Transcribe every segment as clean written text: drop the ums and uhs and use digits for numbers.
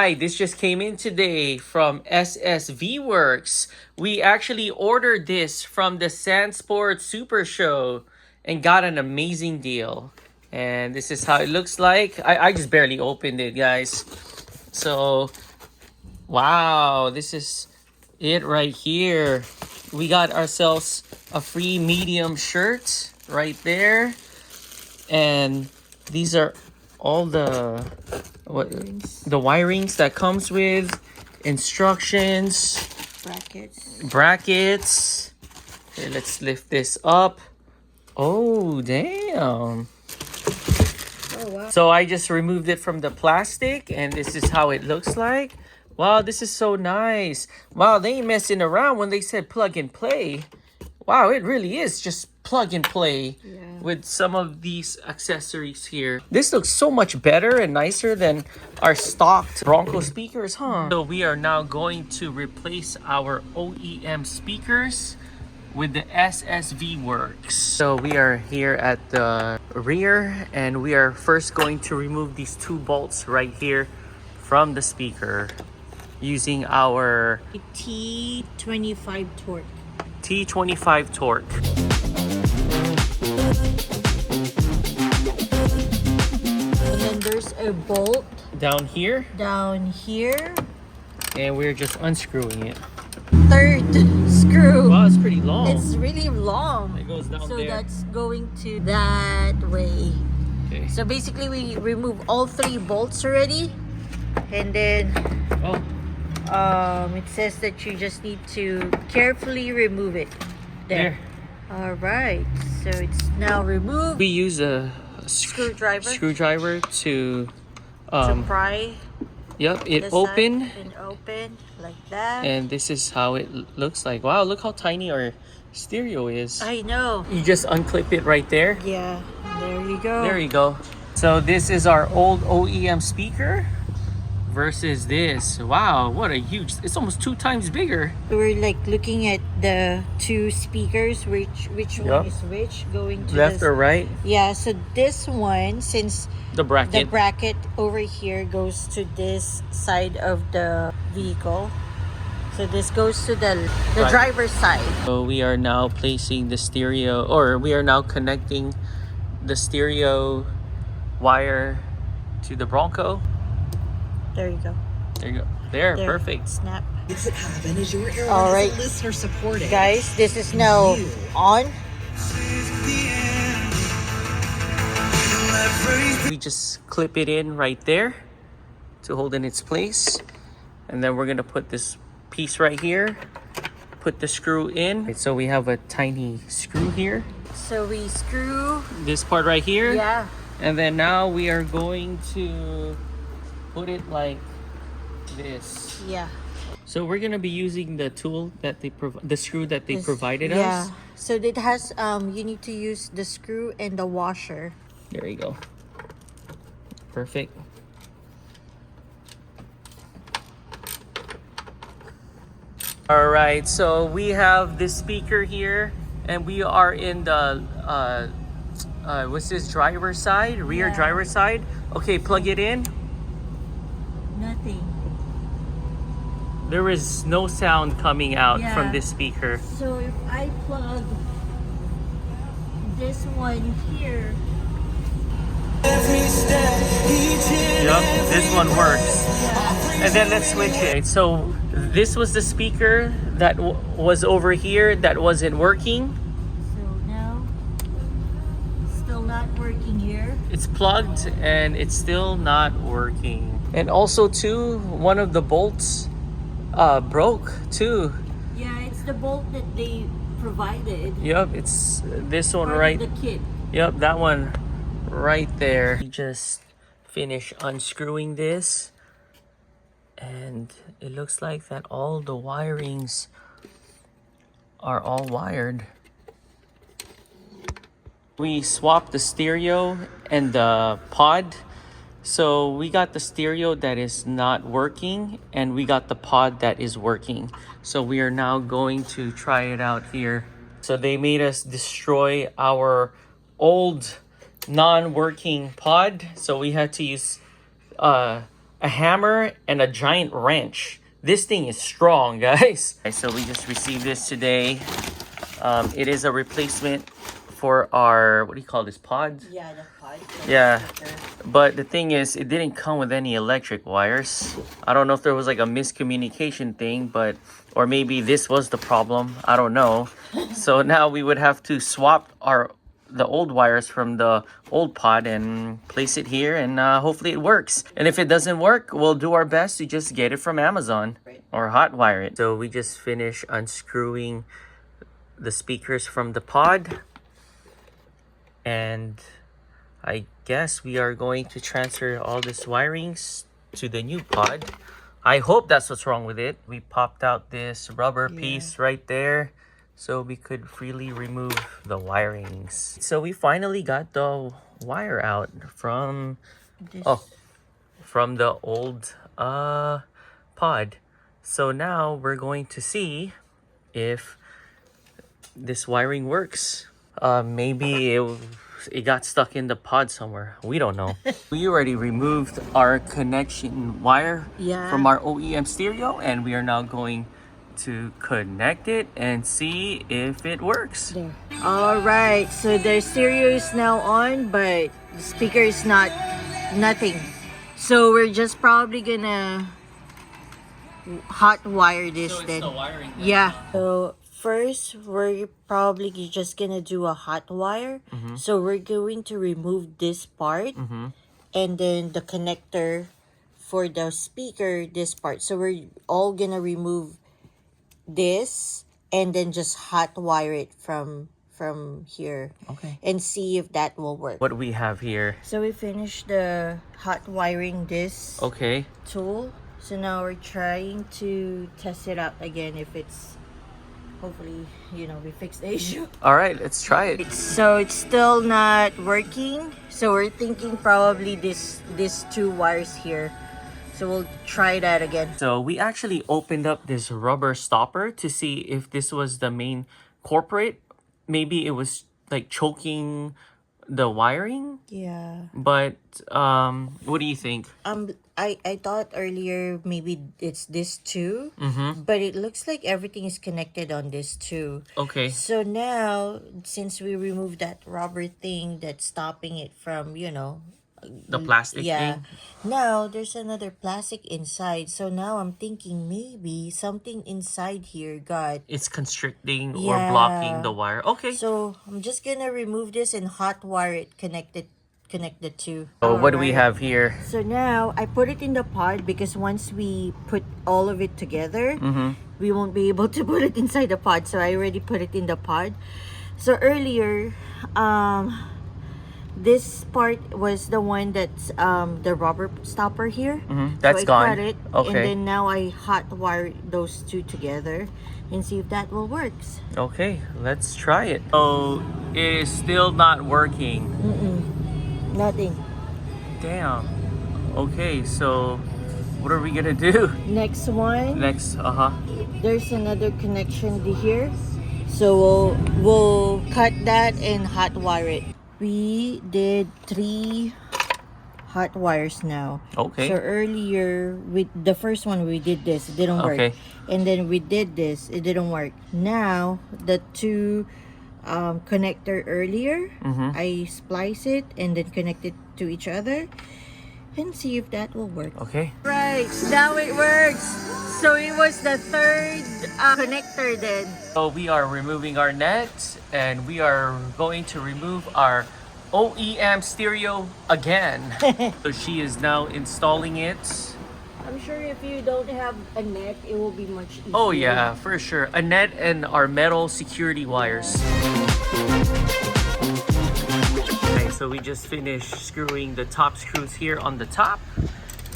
right, this just came in today from SSV Works. We actually ordered this from the Sandsport Super Show and got an amazing deal. And this is how it looks like. I just barely opened it, guys. So, wow, this is it right here. We got ourselves a free medium shirt right there. And these are all the wirings that comes with, instructions, brackets. Okay, let's lift this up. Oh, damn. Oh, wow. So I just removed it from the plastic, and this is how it looks like. Wow, this is so nice. Wow, they ain't messing around when they said plug and play. Wow, it really is just plug and play with some of these accessories here. This looks so much better and nicer than our stocked Bronco speakers, huh? So we are now going to replace our OEM speakers with the SSV Works. So we are here at the rear, and we are first going to remove these two bolts right here from the speaker using our T25 torque. T25 torque. And then there's a bolt Down here, and we're just unscrewing it. Third screw. Wow, it's pretty long. It's really long. It goes down so there. That's going to that way. Okay. So basically we remove all three bolts already, and then it says that you just need to carefully remove it. There. All right, so it's now removed. We use a screwdriver to pry. Yep, it this opened. side and open like that. And this is how it looks like. Wow, look how tiny our stereo is. I know. You just unclip it right there. Yeah, there you go. There you go. So this is our old OEM speaker versus this. Wow, what a huge, it's almost 2 times bigger. We're like looking at the two speakers, which one is which, going to left or right. Yeah, so this one, since the bracket over here goes to this side of the vehicle, so this goes to the driver's side. So we are now placing the stereo, or we are now connecting the stereo wire to the Bronco. There you go. There you go. There, perfect. Snap. All right, listener supported. Guys, this is now on. We just clip it in right there to hold in its place, and then we're gonna put this piece right here, put the screw in. So we have a tiny screw here. So we screw this part right here. Yeah. And then now we are going to put it like this. Yeah. So we're gonna be using the tool that they the screw that they provided us. Yeah. So it has you need to use the screw and the washer. There you go. Perfect. All right, so we have this speaker here, and we are in the what's this, driver's side, rear driver's side. Okay, plug it in. Nothing. There is no sound coming out from this speaker. So if I plug this one here. Yep, this one works. And then let's switch it. So this was the speaker that was over here that wasn't working. So now, still not working here. It's plugged and it's still not working. And also too, one of the bolts broke too. Yeah, it's the bolt that they provided. Yep, it's this one Part right. of the kit. Yep, that one right there. We just finished unscrewing this, and it looks like that all the wirings are all wired. We swapped the stereo and the pod. So we got the stereo that is not working, and we got the pod that is working. So we are now going to try it out here. So they made us destroy our old non-working pod. So we had to use a hammer, and a giant wrench. This thing is strong, guys. Okay, so we just received this today. It is a replacement for our, what do you call this, pod? Yeah, the pod. Yeah, but the thing is, it didn't come with any electric wires. I don't know if there was like a miscommunication thing, but, or maybe this was the problem. I don't know. So now we would have to swap the old wires from the old pod and place it here, and hopefully it works. And if it doesn't work, we'll do our best to just get it from Amazon or hotwire it. So we just finished unscrewing the speakers from the pod, and I guess we are going to transfer all these wirings to the new pod. I hope that's what's wrong with it. We popped out this rubber piece right there so we could freely remove the wirings. So we finally got the wire out from from the old pod. So now we're going to see if this wiring works. Maybe it got stuck in the pod somewhere. We don't know. We already removed our connection wire from our OEM stereo, and we are now going to connect it and see if it works. There. All right, so the stereo is now on, but the speaker is nothing. So we're just probably gonna hot wire this then. The wiring. Yeah. So first, we're probably just gonna do a hot wire. So we're going to remove this part, and then the connector for the speaker, this part. So we're all gonna remove this and then just hot wire it from here. Okay. And see if that will work. What do we have here? So we finished the hot wiring this tool. So now we're trying to test it out again if it's, hopefully, you know, we fix the issue. All right, let's try it. So it's still not working. So we're thinking probably these two wires here. So we'll try that again. So we actually opened up this rubber stopper to see if this was the main culprit. Maybe it was like choking the wiring. Yeah. But what do you think? I thought earlier maybe it's this two, but it looks like everything is connected on this two. Okay. So now, since we removed that rubber thing that's stopping it from, you know, The plastic thing? now there's another plastic inside. So now I'm thinking maybe something inside here got... It's constricting or blocking the wire. Okay. So I'm just gonna remove this and hot wire it, connect the two. So what do we have here? So now I put it in the pod because once we put all of it together, we won't be able to put it inside the pod. So I already put it in the pod. So earlier, this part was the one that's the rubber stopper here. That's so I gone. cut it, and then now I hot wire those two together and see if that will work. Okay, let's try it. So it is still not working. Nothing. Damn. Okay, so what are we gonna do? Next one. Next, There's another connection here, so we'll cut that and hot wire it. We did 3 hot wires now. Okay. So earlier with the first one we did this, it didn't work. And then we did this, it didn't work. Now the 2 connector earlier, I splice it and then connect it to each other and see if that will work. Okay. Right, now it works. So it was the 3rd connector then. So we are removing our net, and we are going to remove our OEM stereo again. So she is now installing it. I'm sure if you don't have a net, it will be much easier. Oh yeah, for sure. A net and our metal security wires. Okay, so we just finished screwing the top screws here on the top,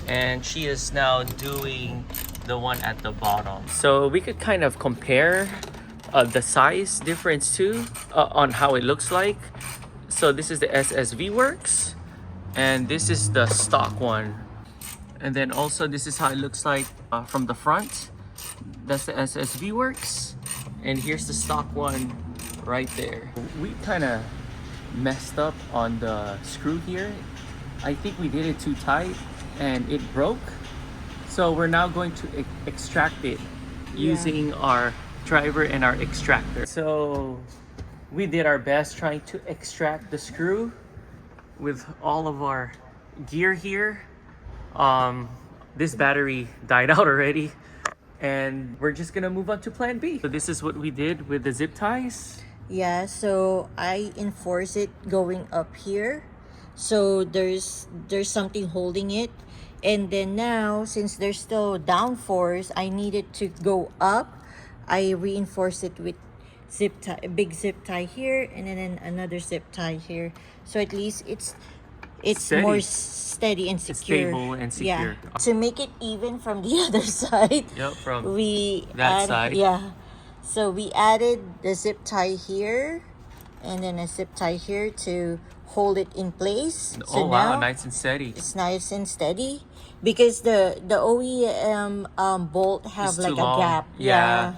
and she is now doing the one at the bottom. So we could kind of compare the size difference too on how it looks like. So this is the SSV works, and this is the stock one. And then also this is how it looks like from the front. That's the SSV works, and here's the stock one right there. We kind of messed up on the screw here. I think we did it too tight and it broke. So we're now going to extract it using our driver and our extractor. So we did our best trying to extract the screw with all of our gear here. This battery died out already, and we're just gonna move on to plan B. So this is what we did with the zip ties. Yeah, so I enforce it going up here. So there's something holding it. And then now, since there's still downforce, I need it to go up. I reinforce it with zip tie, a big zip tie here, and then another zip tie here. So at least it's Steady. more steady and secure. Stable and secure. Yeah. To make it even from the other side, Yep, from we that side. Yeah. So we added the zip tie here, and then a zip tie here to hold it in place. So Oh wow, now nice and steady. it's nice and steady, because the OEM bolt have It's like too a long. gap. Yeah.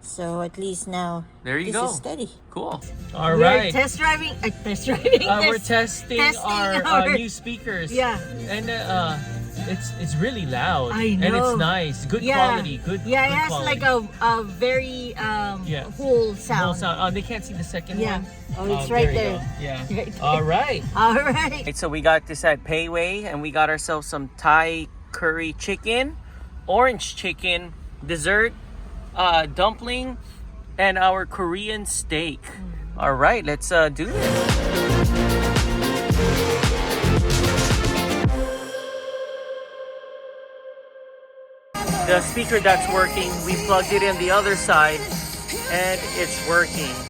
So at least now There you this go. is steady. Cool. All We're right. test driving. We're testing our our- new speakers. Yeah. And it's really loud. I And it's know. nice. Good Yeah. quality. Good. Yeah, it good has quality. like a very whole sound. Whole sound. They can't see the second Yeah. one. Oh, it's right you there. go. Yeah. Right there. All right. All right. So we got this at Payway, and we got ourselves some Thai curry chicken, orange chicken, dessert, dumpling, and our Korean steak. All right, let's do this. The speaker that's working, we plugged it in the other side, and it's working.